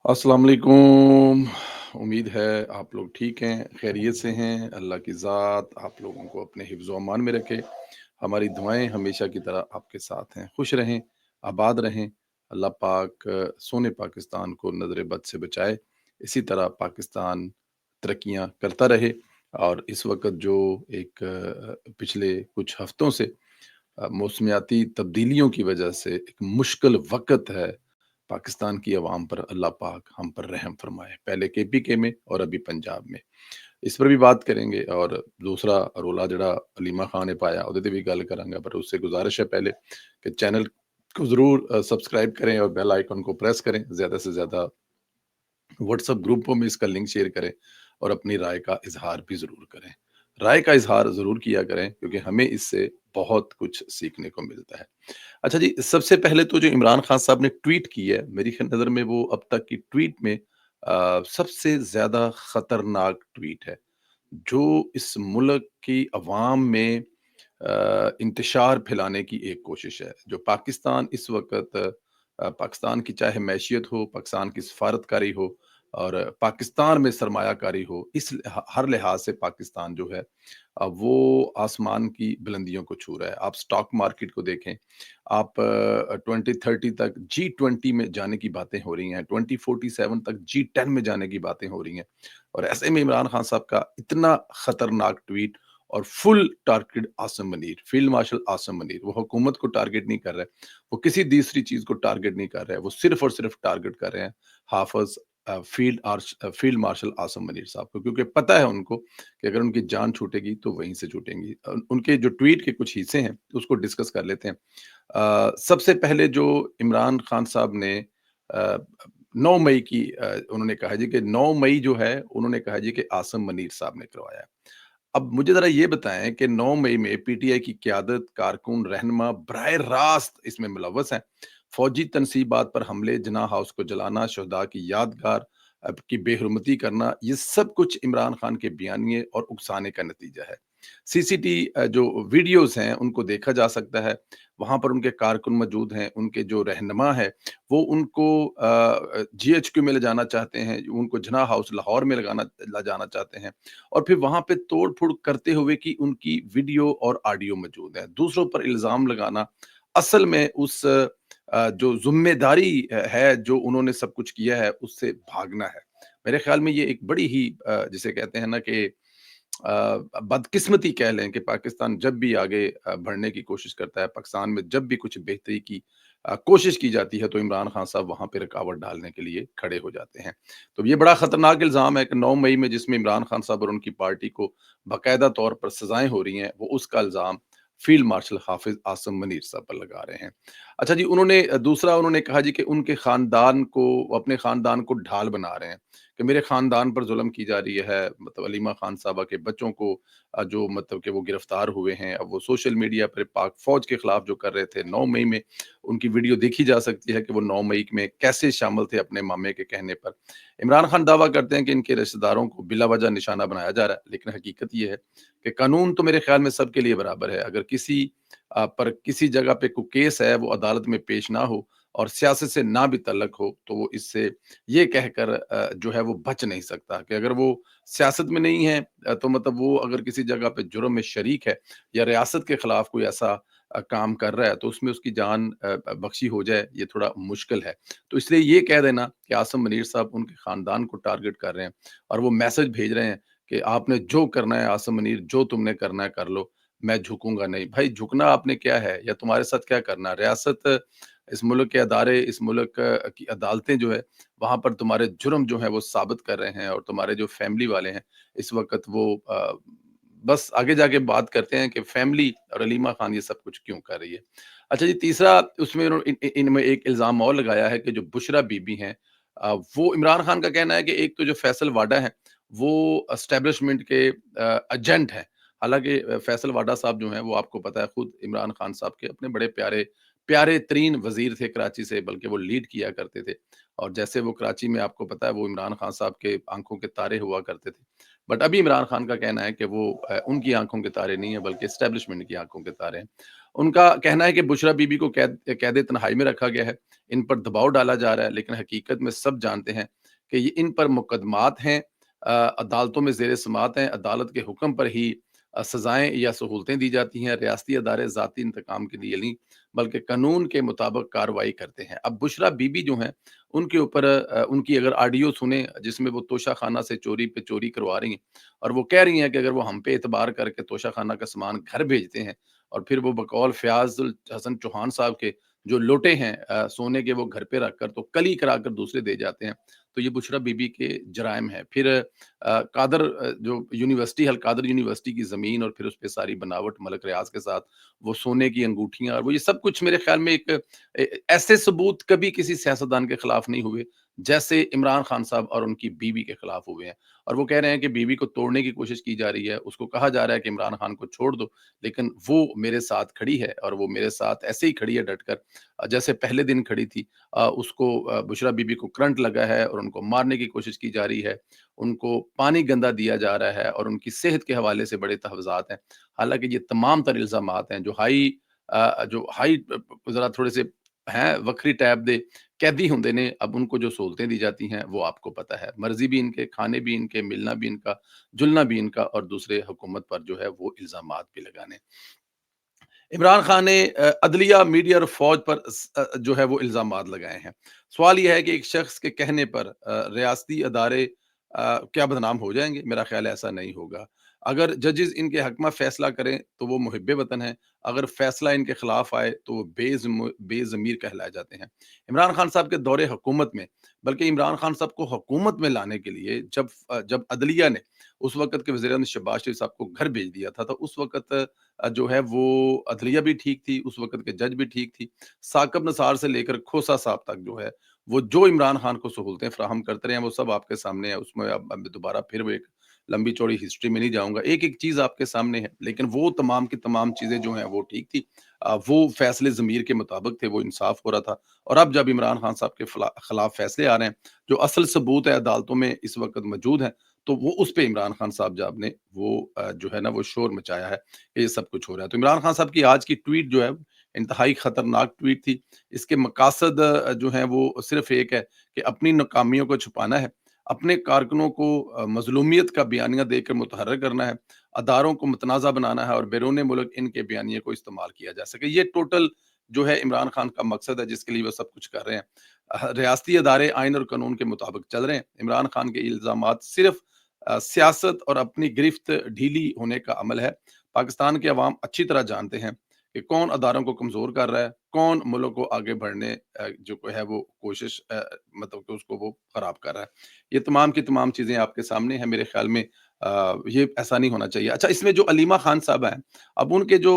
अस्सलाम वालेकुम। उम्मीद है आप लोग ठीक हैं, खैरियत से हैं। अल्लाह की ज़ात आप लोगों को अपने हिफ्ज़ व अमान में रखे। हमारी दुआएँ हमेशा की तरह आपके साथ हैं। खुश रहें, आबाद रहें। अल्लाह पाक सोने पाकिस्तान को नज़र बद से बचाए। इसी तरह पाकिस्तान तरक्कियाँ करता रहे। और इस वक़्त जो एक पिछले कुछ हफ़्तों से मौसमियाती तब्दीलियों की वजह से एक मुश्किल वक़्त है पाकिस्तान की अवाम पर। अल्लाह पाक हम पर रहम फरमाए। पहले केपीके में और अभी पंजाब में। इस पर भी बात करेंगे। और दूसरा रोला जड़ा हलीमा खान ने पाया ਉਹਦੇ ਤੇ भी गल करांगा। पर उससे गुजारिश है पहले कि चैनल को ज़रूर सब्सक्राइब करें और बेल आइकन को प्रेस करें। ज़्यादा से ज़्यादा व्हाट्सएप ग्रुपों में इसका लिंक शेयर करें और अपनी राय का इजहार भी ज़रूर करें। राय का इजहार ज़रूर किया करें क्योंकि हमें इससे बहुत कुछ सीखने को मिलता है। अच्छा जी, सबसे पहले तो जो इमरान खान साहब ने ट्वीट की है, मेरी नज़र में वो अब तक की ट्वीट में सबसे ज़्यादा खतरनाक ट्वीट है, जो इस मुल्क की अवाम में इंतशार फैलाने की एक कोशिश है। जो पाकिस्तान इस वक़्त पाकिस्तान की चाहे मैशियत हो, पाकिस्तान की सफारतकारी हो और पाकिस्तान में सरमायाकारी हो, इस हर लिहाज से पाकिस्तान जो है वो आसमान की बुलंदियों को छू रहा है। आप स्टॉक मार्केट को देखें, आप 2030 तक जी20 में जाने की बातें हो रही हैं, 2047 तक जी10 में जाने की बातें हो रही हैं। और ऐसे में इमरान खान साहब का इतना खतरनाक ट्वीट और full target Asim Munir, field marshal Asim Munir, वो हुकूमत को टारगेट नहीं कर रहे, वो किसी दूसरी चीज़ को टारगेट नहीं कर रहे हैं, वो सिर्फ़ और सिर्फ़ टारगेट कर रहे हैं हाफ़िज़ फील्ड मार्शल आसिम मनीर साहब को, क्योंकि पता है उनको कि अगर उनकी जान छूटेगी तो वहीं से छूटेंगी। उनके जो ट्वीट के कुछ हिस्से हैं उसको डिस्कस कर लेते हैं। सबसे पहले जो इमरान खान साहब ने 9 मई की उन्होंने कहा जी कि 9 मई जो है उन्होंने कहा जी कि आसिम मनीर साहब ने करवाया है। अब मुझे ज़रा ये बताएँ कि 9 मई में पीटीआई की क़यादत, कारकुन, रहनुमा बराह रास्त इसमें मुलव्वस हैं। फ़ौजी तनसीबात पर हमले, जिन्ना हाउस को जलाना, शहदा की यादगार की बेहुरमती करना, ये सब कुछ इमरान खान के बयानिए और उकसाने का नतीजा है। जो वीडियोज़ हैं, उनको देखा जा सकता है। वहाँ पर उनके कारकुन मौजूद हैं, उनके जो रहनुमा है, वो उनको जीएचक्यू में ले जाना चाहते हैं, उनको जिन्ना हाउस लाहौर में ले जाना चाहते हैं। और फिर वहाँ पे तोड़-फोड़ करते हुए कि उनकी वीडियो और ऑडियो मौजूद है। दूसरों पर इल्ज़ाम लगाना, असल में उस जो ज़िम्मेदारी है, जो उन्होंने सब कुछ किया है, उससे भागना है। मेरे ख़्याल में ये एक बड़ी ही जिसे कहते हैं ना कि बदकिस्मती कह लें कि पाकिस्तान जब भी आगे बढ़ने की कोशिश करता है, पाकिस्तान में जब भी कुछ बेहतरी की कोशिश की जाती है, तो इमरान खान साहब वहाँ पे रुकावट डालने के लिए खड़े हो जाते हैं। तो ये बड़ा खतरनाक इल्ज़ाम है कि 9 मई में जिसमें इमरान खान साहब और उनकी पार्टी को बाकायदा तौर पर सज़ाएँ हो रही हैं, वो उसका इल्ज़ाम फ़ील्ड मार्शल हाफ़िज़ आसिम मनीर साहब पर लगा रहे हैं। अच्छा जी, दूसरा उन्होंने कहा जी कि उनके ख़ानदान को अपने ख़ानदान को ढाल बना रहे हैं, कि मेरे ख़ानदान पर ज़ुल्म की जा रही है। मतलब हलीमा खान साहबा के बच्चों को जो मतलब कि वो गिरफ़्तार हुए हैं, अब वो सोशल मीडिया पर पाक फ़ौज के ख़िलाफ़ जो कर रहे थे 9 मई में, उनकी वीडियो देखी जा सकती है कि वो 9 मई में कैसे शामिल थे अपने मामे के कहने पर। इमरान खान दावा करते हैं कि इनके रिश्तेदारों को बिला वजह निशाना बनाया जा रहा है, लेकिन हकीकत ये है कि कानून तो मेरे ख्याल में सबके लिए बराबर है। अगर किसी पर किसी जगह पे कोई केस है, वो अदालत में पेश ना हो और सियासत से ना भी तल्लक हो, तो वो इससे ये कहकर जो है वो बच नहीं सकता कि अगर वो सियासत में नहीं है, तो मतलब वो अगर किसी जगह पे जुर्म में शरीक है या रियासत के खिलाफ कोई ऐसा काम कर रहा है, तो उसमें उसकी जान बख्शी हो जाए, ये थोड़ा मुश्किल है। तो इसलिए ये कह देना कि आसिम मनीर साहब उनके खानदान को टारगेट कर रहे हैं और वो मैसेज भेज रहे हैं कि आपने जो करना है आसिम मनीर, जो तुमने करना है कर लो, मैं झुकूंगा नहीं। भाई, झुकना आपने क्या है या तुम्हारे साथ क्या करना है? रियासत, इस मुल्क के अदारे, इस मुल्क की अदालतें जो है, वहाँ पर तुम्हारे जुर्म जो है वो साबित कर रहे हैं और तुम्हारे जो फैमिली वाले हैं, इस वक़्त वो बस आगे जाके बात करते हैं कि फैमिली और हलीमा खान ये सब कुछ क्यों कर रही है। अच्छा जी, तीसरा उसमें इनमें एक इल्ज़ाम और लगाया है कि जो बुशरा बीबी हैं, वो इमरान खान का कहना है कि एक तो जो फैसल वाडा है, वो एस्टेब्लिशमेंट के एजेंट हैं। हालाँकि फैसल वाडा साहब जो हैं, वो आपको पता है खुद इमरान खान साहब के अपने बड़े प्यारे प्यारे तरीन वज़ीर थे कराची से, बल्कि वो लीड किया करते थे। और जैसे वो कराची में आपको पता है वो इमरान खान साहब के आँखों के तारे हुआ करते थे। बट अभी इमरान खान का कहना है कि वो उनकी आँखों के तारे नहीं है बल्कि एस्टेब्लिशमेंट की आँखों के तारे हैं। ان کا کہنا ہے کہ بشریٰ بی بی کو قید تنہائی میں رکھا گیا ہے، ان پر دباؤ ڈالا جا رہا ہے، لیکن حقیقت میں سب جانتے ہیں کہ یہ ان پر مقدمات ہیں، عدالتوں میں زیر سماعت ہیں، عدالت کے حکم پر ہی سزائیں یا سہولتیں دی جاتی ہیں، ریاستی ادارے ذاتی انتقام کے لیے نہیں بلکہ قانون کے مطابق کارروائی کرتے ہیں۔ اب بشریٰ بی بی جو ہیں ان کے اوپر ان کی اگر آڈیو سنیں جس میں وہ توشہ خانہ سے چوری پہ چوری کروا رہی ہیں، اور وہ کہہ رہی ہیں کہ اگر وہ ہم پہ اعتبار کر کے توشہ خانہ کا سامان گھر بھیجتے ہیں اور پھر وہ بقول فیاض الحسن چوہان صاحب کے جو لوٹے ہیں سونے کے وہ گھر پہ رکھ کر تو کلی کرا کر دوسرے دے جاتے ہیں، تو یہ بشریٰ بی بی کے جرائم ہیں۔ پھر قادر جو یونیورسٹی القادر یونیورسٹی کی زمین اور پھر اس پہ ساری بناوٹ ملک ریاض کے ساتھ وہ سونے کی انگوٹھیاں اور وہ یہ سب کچھ میرے خیال میں ایک ایسے ثبوت کبھی کسی سیاستدان کے خلاف نہیں ہوئے جیسے عمران خان صاحب اور ان کی بیوی کے خلاف ہوئے ہیں، اور وہ کہہ رہے ہیں کہ بیوی کو توڑنے کی کوشش کی جا رہی ہے، اس کو کہا جا رہا ہے کہ عمران خان کو چھوڑ دو، لیکن وہ میرے ساتھ کھڑی ہے اور وہ میرے ساتھ ایسے ہی کھڑی ہے ڈٹ کر جیسے پہلے دن کھڑی تھی۔ اس کو بشریٰ بی بی کو کرنٹ لگا ہے اور ان کو مارنے کی کوشش کی جا رہی ہے، ان کو پانی گندا دیا جا رہا ہے اور ان کی صحت کے حوالے سے بڑے تحفظات ہیں، حالانکہ یہ تمام تر الزامات ہیں جو ہائی ذرا تھوڑے سے ہیں وکری ٹیب دے قیدی ہوندے نے، اب ان کو جو سہولتیں دی جاتی ہیں وہ آپ کو پتہ ہے، مرضی بھی ان کے، کھانے بھی ان کے، ملنا بھی ان کا، جلنا بھی ان کا، اور دوسرے حکومت پر جو ہے وہ الزامات بھی لگانے۔ عمران خان نے عدلیہ، میڈیا اور فوج پر جو ہے وہ الزامات لگائے ہیں۔ سوال یہ ہے کہ ایک شخص کے کہنے پر ریاستی ادارے کیا بدنام ہو جائیں گے؟ میرا خیال ہے ایسا نہیں ہوگا۔ اگر ججز ان کے حق میں فیصلہ کریں تو وہ محب وطن ہیں، اگر فیصلہ ان کے خلاف آئے تو وہ بے ضمیر کہلائے جاتے ہیں۔ عمران خان صاحب کے دور حکومت میں، بلکہ عمران خان صاحب کو حکومت میں لانے کے لیے جب عدلیہ نے اس وقت کے وزیر اعظم شہباز شریف صاحب کو گھر بھیج دیا تھا، تو اس وقت جو ہے وہ عدلیہ بھی ٹھیک تھی، اس وقت کے جج بھی ٹھیک تھی، ثاقب نثار سے لے کر کھوسہ صاحب تک جو ہے وہ جو عمران خان کو سہولتیں فراہم کرتے رہے ہیں وہ سب آپ کے سامنے ہے، اس میں اب دوبارہ پھر وہ ایک لمبی چوڑی ہسٹری میں نہیں جاؤں گا، ایک ایک چیز آپ کے سامنے ہے، لیکن وہ تمام کی تمام چیزیں جو ہیں وہ ٹھیک تھی، وہ فیصلے ضمیر کے مطابق تھے، وہ انصاف ہو رہا تھا۔ اور اب جب عمران خان صاحب کے خلاف فیصلے آ رہے ہیں جو اصل ثبوت ہے عدالتوں میں اس وقت موجود ہیں، تو وہ اس پہ عمران خان صاحب جاب نے وہ جو ہے نا وہ شور مچایا ہے کہ یہ سب کچھ ہو رہا ہے۔ تو عمران خان صاحب کی آج کی ٹویٹ جو ہے انتہائی خطرناک ٹویٹ تھی، اس کے مقاصد جو ہیں وہ صرف ایک ہے کہ اپنی ناکامیوں کو چھپانا ہے، اپنے کارکنوں کو مظلومیت کا بیانیہ دے کر متحرک کرنا ہے، اداروں کو متنازع بنانا ہے اور بیرون ملک ان کے بیانیے کو استعمال کیا جا سکے۔ یہ ٹوٹل جو ہے عمران خان کا مقصد ہے جس کے لیے وہ سب کچھ کر رہے ہیں۔ ریاستی ادارے آئین اور قانون کے مطابق چل رہے ہیں۔ عمران خان کے الزامات صرف سیاست اور اپنی گرفت ڈھیلی ہونے کا عمل ہے۔ پاکستان کے عوام اچھی طرح جانتے ہیں کہ کون اداروں کو کمزور کر رہا ہے، کون ملک کو آگے بڑھنے جو ہے وہ کوشش مطلب کہ اس کو وہ خراب کر رہا ہے۔ یہ تمام کی تمام چیزیں آپ کے سامنے ہیں، میرے خیال میں یہ ایسا نہیں ہونا چاہیے۔ اچھا، اس میں جو علیمہ خان صاحب ہیں، اب ان کے جو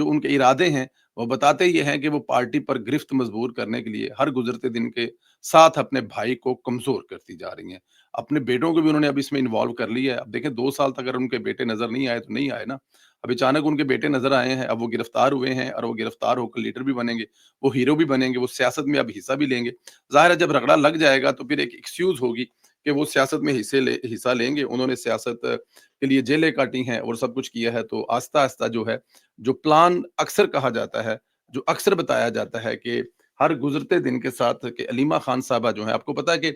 ان کے ارادے ہیں وہ بتاتے یہ ہیں کہ وہ پارٹی پر گرفت مجبور کرنے کے لیے ہر گزرتے دن کے ساتھ اپنے بھائی کو کمزور کرتی جا رہی ہیں۔ اپنے بیٹوں کو بھی انہوں نے اب اس میں انوالو کر لیا ہے۔ اب دیکھیں 2 سال تک اگر ان کے بیٹے نظر نہیں آئے تو نہیں آئے نا، اب اچانک ان کے بیٹے نظر آئے ہیں، اب وہ گرفتار ہوئے ہیں اور وہ گرفتار ہو کر لیڈر بھی بنیں گے، وہ ہیرو بھی بنیں گے، وہ سیاست میں اب حصہ بھی لیں گے۔ ظاہر ہے جب رگڑا لگ جائے گا تو پھر ایک ایکسکیوز ہوگی کہ وہ سیاست میں حصہ لیں گے، انہوں نے سیاست کے لیے جیلیں کاٹی ہیں اور سب کچھ کیا ہے، تو آہستہ آہستہ جو ہے جو پلان اکثر کہا جاتا ہے، جو اکثر بتایا جاتا ہے کہ ہر گزرتے دن کے ساتھ کہ علیمہ خان صاحبہ جو ہیں، آپ کو پتا ہے کہ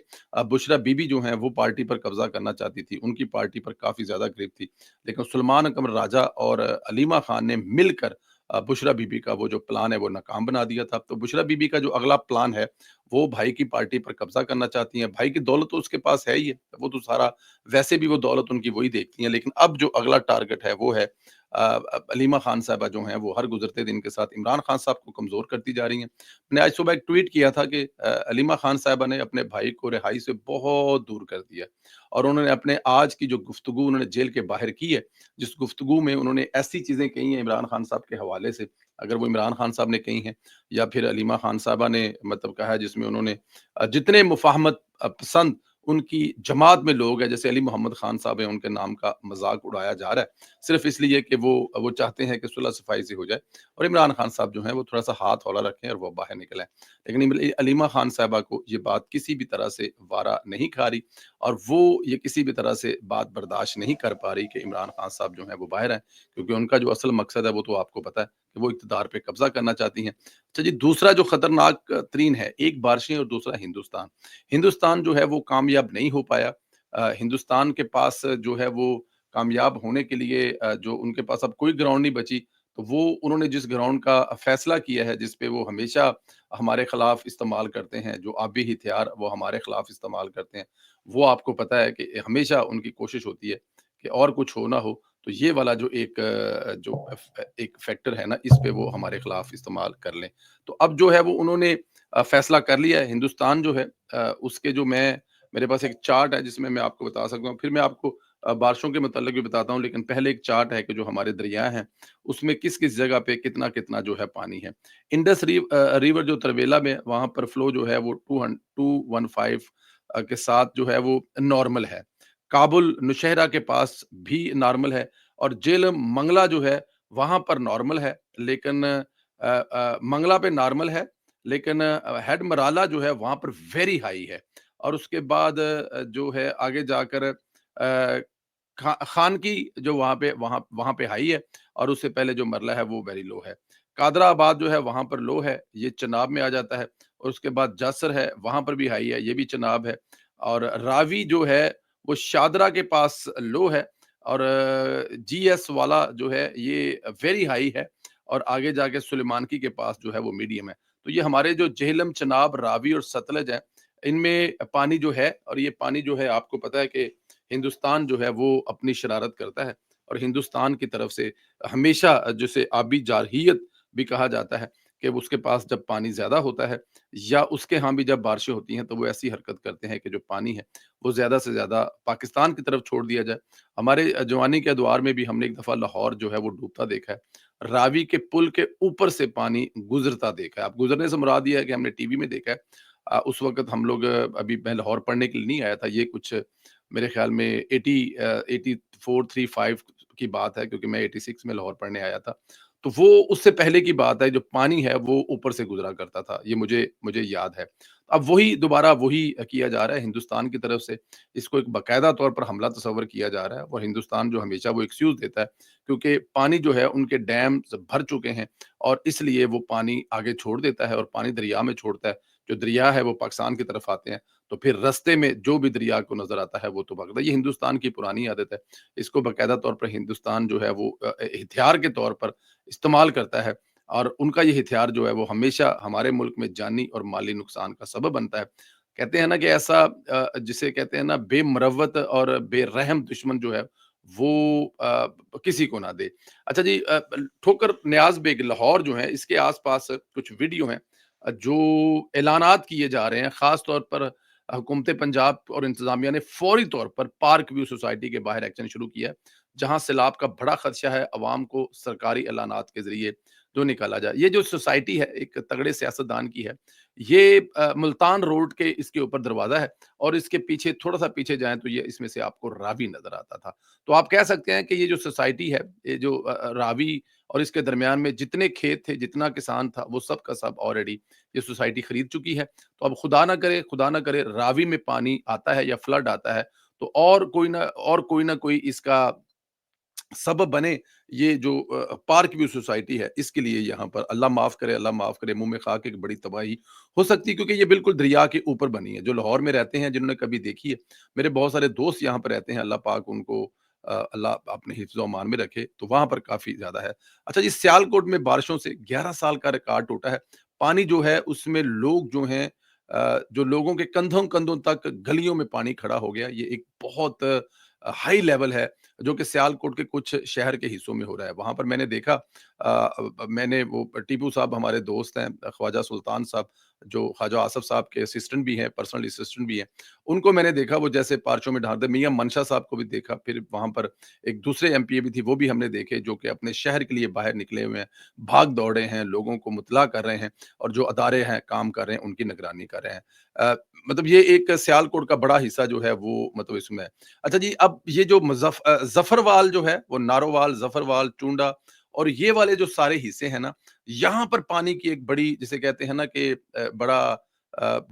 بشریٰ بی بی جو ہیں وہ پارٹی پر قبضہ کرنا چاہتی تھی، ان کی پارٹی پر کافی زیادہ گرفت تھی، لیکن سلمان اکمل راجہ اور علیمہ خان نے مل کر بشریٰ بی بی کا وہ جو پلان ہے وہ ناکام بنا دیا تھا۔ تو بشریٰ بی بی کا جو اگلا پلان ہے وہ بھائی کی پارٹی پر قبضہ کرنا چاہتی ہیں۔ بھائی کی دولت تو اس کے پاس ہے ہی ہے، وہ تو سارا ویسے بھی وہ دولت ان کی وہی دیکھتی ہیں، لیکن اب جو اگلا ٹارگٹ ہے وہ ہے علیمہ خان صاحبہ جو ہیں وہ ہر گزرتے دن کے ساتھ عمران خان صاحب کو کمزور کرتی جا رہی ہیں۔ میں نے آج صبح ایک ٹویٹ کیا تھا کہ علیمہ خان صاحبہ نے اپنے بھائی کو رہائی سے بہت دور کر دیا اور انہوں نے اپنے آج کی جو گفتگو انہوں نے جیل کے باہر کی ہے، جس گفتگو میں انہوں نے ایسی چیزیں کہی ہیں عمران خان صاحب کے حوالے سے، اگر وہ عمران خان صاحب نے کہی ہیں یا پھر علیمہ خان صاحبہ نے مطلب کہا ہے، جس میں انہوں نے جتنے مفاہمت پسند ان کی جماعت میں لوگ ہیں، جیسے علی محمد خان صاحب ہیں، ان کے نام کا مذاق اڑایا جا رہا ہے صرف اس لیے کہ وہ چاہتے ہیں کہ صلح صفائی سے ہو جائے، اور عمران خان صاحب جو ہیں وہ تھوڑا سا ہاتھ ہولا رکھیں اور وہ باہر نکلیں۔ لیکن علیمہ خان صاحبہ کو یہ بات کسی بھی طرح سے وارا نہیں کھا رہی، اور وہ یہ کسی بھی طرح سے بات برداشت نہیں کر پا رہی کہ عمران خان صاحب جو ہیں وہ باہر ہیں، کیونکہ ان کا جو اصل مقصد ہے وہ تو آپ کو پتہ ہے کہ وہ اقتدار پہ قبضہ کرنا چاہتی ہیں۔ اچھا جی، دوسرا جو خطرناک ترین ہے، ایک بارشیں اور دوسرا ہندوستان۔ ہندوستان جو ہے وہ کامیاب نہیں ہو پایا۔ ہندوستان کے پاس جو ہے وہ کامیاب ہونے کے لیے جو ان کے پاس اب کوئی گراؤنڈ نہیں بچی، تو وہ انہوں نے جس گراؤنڈ کا فیصلہ کیا ہے، جس پہ وہ ہمیشہ ہمارے خلاف استعمال کرتے ہیں، جو آبی ہتھیار وہ ہمارے خلاف استعمال کرتے ہیں، وہ آپ کو پتہ ہے کہ ہمیشہ ان کی کوشش ہوتی ہے کہ اور کچھ ہو نہ ہو تو یہ والا جو ایک فیکٹر ہے نا، اس پہ وہ ہمارے خلاف استعمال کر لیں۔ تو اب جو ہے وہ انہوں نے فیصلہ کر لیا ہے۔ ہندوستان جو ہے اس کے جو میرے پاس ایک چارٹ ہے جس میں آپ کو بتا سکتا ہوں، پھر میں آپ کو بارشوں کے متعلق بھی بتاتا ہوں، لیکن پہلے ایک چارٹ ہے کہ جو ہمارے دریا ہیں اس میں کس کس جگہ پہ کتنا کتنا جو ہے پانی ہے۔ انڈس ریور جو تربیلا میں وہاں پر فلو جو ہے وہ 215 کے ساتھ جو ہے وہ نارمل ہے۔ کابل نوشہرہ کے پاس بھی نارمل ہے، اور جیلم منگلہ جو ہے وہاں پر نارمل ہے، لیکن منگلہ پہ نارمل ہے، لیکن ہیڈ مرالہ جو ہے وہاں پر ویری ہائی ہے، اور اس کے بعد جو ہے آگے جا کر خان کی جو وہاں پہ ہائی ہے، اور اس سے پہلے جو مرلہ ہے وہ ویری لو ہے۔ قادرہ آباد جو ہے وہاں پر لو ہے، یہ چناب میں آ جاتا ہے، اور اس کے بعد جاسر ہے وہاں پر بھی ہائی ہے، یہ بھی چناب ہے، اور راوی جو ہے وہ شادرہ کے پاس لو ہے، اور جی ایس والا جو ہے یہ ویری ہائی ہے، اور آگے جا کے سلیمانکی کے پاس جو ہے وہ میڈیم ہے۔ تو یہ ہمارے جو جہلم، چناب، راوی اور ستلج ہیں، ان میں پانی جو ہے، اور یہ پانی جو ہے آپ کو پتہ ہے کہ ہندوستان جو ہے وہ اپنی شرارت کرتا ہے، اور ہندوستان کی طرف سے ہمیشہ جسے آبی جارحیت بھی کہا جاتا ہے کہ اس کے پاس جب پانی زیادہ ہوتا ہے یا اس کے ہاں بھی جب بارشیں ہوتی ہیں تو وہ ایسی حرکت کرتے ہیں کہ جو پانی ہے وہ زیادہ سے زیادہ پاکستان کی طرف چھوڑ دیا جائے۔ ہمارے جوانی کے ادوار میں بھی ہم نے ایک دفعہ لاہور جو ہے وہ ڈوبتا دیکھا ہے، راوی کے پل کے اوپر سے پانی گزرتا دیکھا ہے۔ اب گزرنے سے مراد یہ ہے کہ ہم نے ٹی وی میں دیکھا ہے۔ اس وقت ہم لوگ ابھی میں لاہور پڑھنے کے لیے نہیں آیا تھا، یہ کچھ میرے خیال میں 84 35 کی بات ہے، کیونکہ میں 86 میں لاہور پڑھنے آیا تھا، تو وہ اس سے پہلے کی بات ہے، جو پانی ہے وہ اوپر سے گزرا کرتا تھا، یہ مجھے یاد ہے۔ اب وہی دوبارہ وہی کیا جا رہا ہے ہندوستان کی طرف سے، اس کو ایک باقاعدہ طور پر حملہ تصور کیا جا رہا ہے، اور ہندوستان جو ہمیشہ وہ ایکسکیوز دیتا ہے کیونکہ پانی جو ہے ان کے ڈیم بھر چکے ہیں، اور اس لیے وہ پانی آگے چھوڑ دیتا ہے، اور پانی دریا میں چھوڑتا ہے، جو دریا ہے وہ پاکستان کی طرف آتے ہیں، تو پھر رستے میں جو بھی دریا کو نظر آتا ہے وہ تو بھگتا ہے۔ یہ ہندوستان کی پرانی عادت ہے، اس کو باقاعدہ طور پر ہندوستان جو ہے وہ ہتھیار کے طور پر استعمال کرتا ہے، اور ان کا یہ ہتھیار جو ہے وہ ہمیشہ ہمارے ملک میں جانی اور مالی نقصان کا سبب بنتا ہے۔ کہتے ہیں نا کہ ایسا جسے کہتے ہیں نا بے مروت اور بے رحم دشمن جو ہے وہ کسی کو نہ دے۔ اچھا جی، ٹھوکر نیاز بیگ لاہور جو ہے اس کے آس پاس کچھ ویڈیو ہیں جو اعلانات کیے جا رہے ہیں، خاص طور پر حکومت پنجاب اور انتظامیہ نے فوری طور پر پارک ویو سوسائٹی کے باہر ایکشن شروع کیا ہے، جہاں سیلاب کا بڑا خدشہ ہے، عوام کو سرکاری اعلانات کے ذریعے جو نکالا جائے۔ یہ جو سوسائٹی ہے ایک تگڑے سیاستدان کی ہے، یہ ملتان روڈ کے اس کے اوپر دروازہ ہے، اور اس کے پیچھے تھوڑا سا پیچھے جائیں تو یہ اس میں سے آپ کو راوی نظر آتا تھا۔ تو آپ کہہ سکتے ہیں کہ یہ جو سوسائٹی ہے، یہ جو راوی اور اس کے درمیان میں جتنے کھیت تھے، جتنا کسان تھا، وہ سب کا سب آلریڈی یہ سوسائٹی خرید چکی ہے۔ تو اب خدا نہ کرے راوی میں پانی آتا ہے یا فلڈ آتا ہے تو اور کوئی نہ کوئی اس کا سبب بنے، یہ جو پارک ویو سوسائٹی ہے اس کے لیے یہاں پر اللہ معاف کرے، اللہ معاف کرے، منہ میں خاک، ایک بڑی تباہی ہو سکتی ہے، کیونکہ یہ بالکل دریا کے اوپر بنی ہے۔ جو لاہور میں رہتے ہیں، جنہوں نے کبھی دیکھی ہے، میرے بہت سارے دوست یہاں پر رہتے ہیں، اللہ پاک ان کو اللہ اپنے حفظ و امان میں رکھے، تو وہاں پر کافی زیادہ ہے۔ اچھا جی، سیالکوٹ میں بارشوں سے 11 سال کا ریکارڈ ٹوٹا ہے۔ پانی جو ہے اس میں لوگ جو ہیں جو لوگوں کے کندھوں کندھوں تک گلیوں میں پانی کھڑا ہو گیا، یہ ایک بہت ہائی لیول ہے جو کہ سیالکوٹ کے کچھ شہر کے حصوں میں ہو رہا ہے۔ وہاں پر میں نے دیکھا، میں نے وہ ٹیپو صاحب ہمارے دوست ہیں، خواجہ سلطان صاحب جو ख्वाजा आसफ साहब के असिस्टेंट भी हैं, पर्सनल असिस्टेंट भी हैं, उनको मैंने देखा वो जैसे पार्चों में ढाल दे। मियां मनशा साहब को भी देखा, फिर वहां पर एक दूसरे एमपीए भी थी, वो भी हमने देखे जो कि अपने शहर के लिए बाहर निकले हुए हैं, भाग दौड़े हैं, लोगों को मुतला कर रहे हैं, और जो अदारे हैं काम कर रहे हैं उनकी निगरानी कर रहे हैं। मतलब ये एक सियालकोट का बड़ा हिस्सा जो है वो मतलब इसमें है। अच्छा जी, अब ये जो जफरवाल जो है, वो नारोवाल, जफरवाल, टूंडा और ये वाले जो सारे हिस्से हैं ना, यहाँ पर पानी की एक बड़ी, जिसे कहते हैं ना कि बड़ा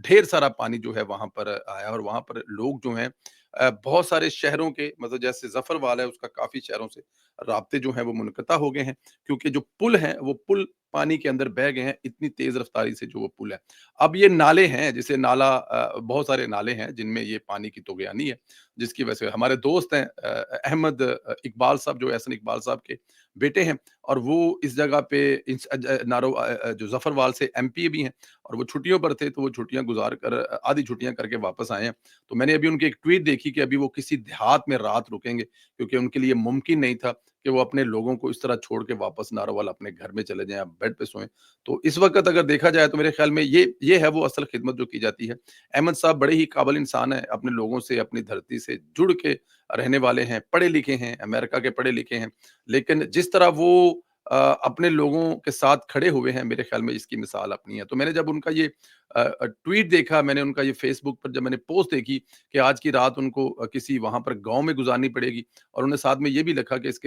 ढेर सारा पानी जो है वहाँ पर आया, और वहाँ पर लोग जो हैं बहुत सारे शहरों के, मतलब जैसे ज़फरवाल है उसका काफ़ी शहरों से राब्ते जो हैं वो मुनक़ता हो गए हैं, क्योंकि जो पुल हैं वो पुल पानी के अंदर बह गए हैं, इतनी तेज़ रफ़्तारी से जो वो पुल है। अब ये नाले हैं, जैसे नाला बहुत सारे नाले हैं जिनमें ये पानी की तूग़यानी है, जिसकी वजह से हमारे दोस्त हैं अहमद इकबाल साहब, जो एहसन इकबाल साहब के बेटे हैं, और वो इस जगह पे जो ज़फरवाल से एमपी भी हैं, और वो छुट्टियों पर थे, तो वो छुट्टियाँ गुज़ार कर आधी छुट्टियाँ करके वापस आए हैं। तो मैंने अभी उनकी एक ट्वीट देखी कि अभी वो किसी देहात में रात रुकेंगे, क्योंकि उनके लिए मुमकिन नहीं था कि वो अपने लोगों को इस तरह छोड़ के वापस नारोवाल अपने घर में चले जाएँ, आप बेड पे सोएँ। तो इस वक़्त अगर देखा जाए तो मेरे ख़्याल में ये है वो असल ख़िदमत जो की जाती है। अहमद साहब बड़े ही काबिल इंसान हैं, अपने लोगों से, अपनी धरती से जुड़ के रहने वाले हैं, पढ़े लिखे हैं, अमेरिका के पढ़े लिखे हैं। लेकिन जिस तरह वो अपने लोगों के साथ खड़े हुए हैं, मेरे ख़्याल में इसकी मिसाल अपनी है। तो मैंने जब उनका ये ट्वीट देखा, मैंने उनका ये फ़ेसबुक पर जब मैंने पोस्ट देखी कि आज की रात उनको किसी वहाँ पर गाँव में गुज़ारनी पड़ेगी, और उन्होंने साथ में ये भी लिखा कि इस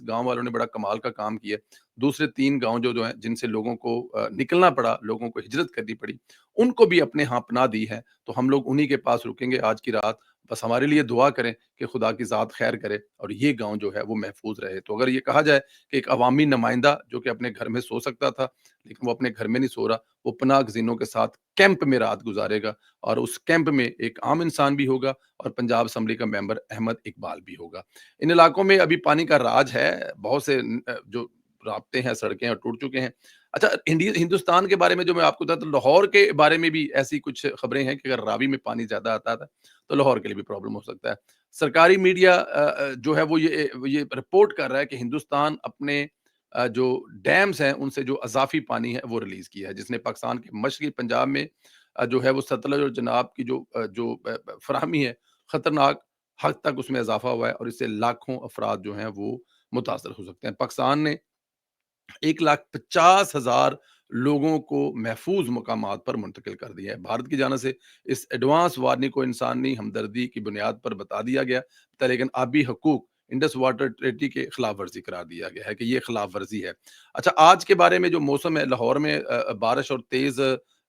गाँव वालों ने बड़ा कमाल का काम किया। दूसरे 3 गाँव जो हैं, जिनसे लोगों को निकलना पड़ा, लोगों को हिजरत करनी पड़ी, उनको भी अपने यहाँ पनाह दी है। तो हम लोग उन्हीं के पास रुकेंगे आज की रात। बस हमारे लिए दुआ करें कि खुदा की ज़ात खैर करे और ये गाँव जो है वो महफ़ूज़ रहे। तो अगर ये कहा जाए कि एक अवामी नुमाइंदा जो कि अपने घर में सो सकता था, लेकिन वो अपने घर में नहीं सो रहा, वो पनाह गज़ीनों के साथ कैंप में रात गुज़ारेगा, और उस कैंप में एक आम इंसान भी होगा और पंजाब असेंबली का मेंबर अहमद इकबाल भी होगा। इन इलाकों में अभी पानी का राज है, बहुत से जो राब्ते हैं, सड़कें हैं, टूट चुके हैं। अच्छा, हिंदुस्तान के बारे में जो मैं आपको बताता हूँ, लाहौर के बारे में भी ऐसी कुछ खबरें हैं कि अगर रावी में पानी ज़्यादा आता था, तो लाहौर के लिए भी प्रॉब्लम हो सकता है। सरकारी मीडिया जो है वो ये रिपोर्ट कर रहा है कि हिंदुस्तान अपने जो डैम्स हैं उनसे जो अज़ाफ़ी पानी है वो रिलीज़ किया है, जिसने पाकिस्तान के मशरक़ी पंजाब में जो है वो सतलज और चनाब की फ़राहमी है, ख़तरनाक हद तक उसमें इज़ाफ़ा हुआ है, और इससे लाखों अफ़राद जो हैं वो मुतासर हो सकते हैं। पाकिस्तान ने 1,50,000 लोगों को महफूज मकामात पर मुंतकिल कर दिया है। भारत की जानिब से इस एडवांस वार्निंग को इंसानी हमदर्दी की बुनियाद पर बता दिया गया था, लेकिन आबी हकूक इंडस वाटर ट्रीटी के खिलाफ वर्जी करार दिया गया है कि ये खिलाफ वर्जी है। अच्छा, आज के बारे में जो मौसम है, लाहौर में बारिश और तेज़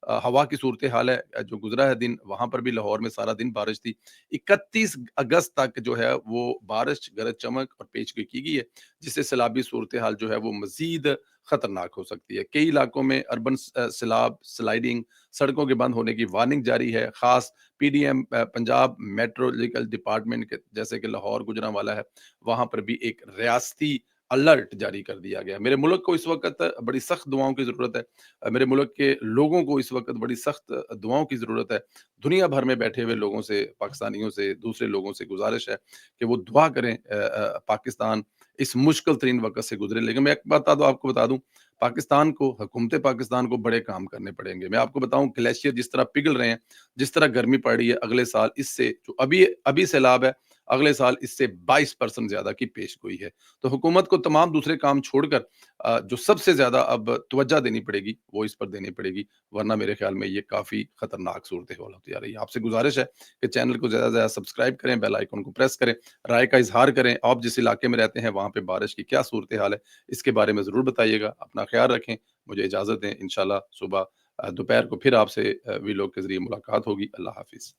हवा की सूरत हाल है। जो गुजरा है दिन, वहाँ पर भी लाहौर में सारा दिन बारिश थी। 31 अगस्त तक जो है वो बारिश, गरज चमक और पेशगी की गई है, जिससे सैलाबी सूरत हाल जो है वो मज़ीद खतरनाक हो सकती है। कई इलाकों में अर्बन सैलाब, स्लाइडिंग, सड़कों के बंद होने की वार्निंग जारी है। खास पीडीएम पंजाब मेट्रोलॉजिकल डिपार्टमेंट के, जैसे कि लाहौर, गुजरांवाला है, वहाँ पर भी एक रियासती अलर्ट जारी कर दिया गया है। मेरे मुल्क को इस वक़्त बड़ी सख्त दुआओं की ज़रूरत है। मेरे मुल्क के लोगों को इस वक़्त बड़ी सख्त दुआओं की ज़रूरत है। दुनिया भर में बैठे हुए लोगों से, पाकिस्तानियों से, दूसरे लोगों से गुज़ारिश है कि वो दुआ करें पाकिस्तान इस मुश्किल तरीन वक़्त से गुज़रे। लेकिन मैं एक बात तो आपको बता दूँ, पाकिस्तान को, हुकूमत पाकिस्तान को बड़े काम करने पड़ेंगे। मैं आपको बताऊँ, ग्लेशियर जिस तरह पिघल रहे हैं, जिस तरह गर्मी पड़ रही है, अगले साल इससे जो अभी अभी सैलाब है, अगले साल इससे 22% ज़्यादा की पेशगोई है। तो हुकूमत को तमाम दूसरे काम छोड़कर जो सबसे ज़्यादा अब तवज्जो देनी पड़ेगी, वो इस पर देनी पड़ेगी, वरना मेरे ख़्याल में ये काफ़ी खतरनाक सूरत-ए-हाल होती जा रही है। आपसे गुज़ारिश है कि चैनल को ज़्यादा से ज़्यादा सब्सक्राइब करें, बेल आइकन को प्रेस करें, राय का इज़हार करें। आप जिस इलाके में रहते हैं, वहाँ पे बारिश की क्या सूरत-ए-हाल है, इसके बारे में ज़रूर बताइएगा। अपना ख़्याल रखें, मुझे इजाज़त दें। इंशाअल्लाह सुबह दोपहर को फिर आपसे वीलॉग के ज़रिए मुलाकात होगी। अल्लाह हाफ़िज़।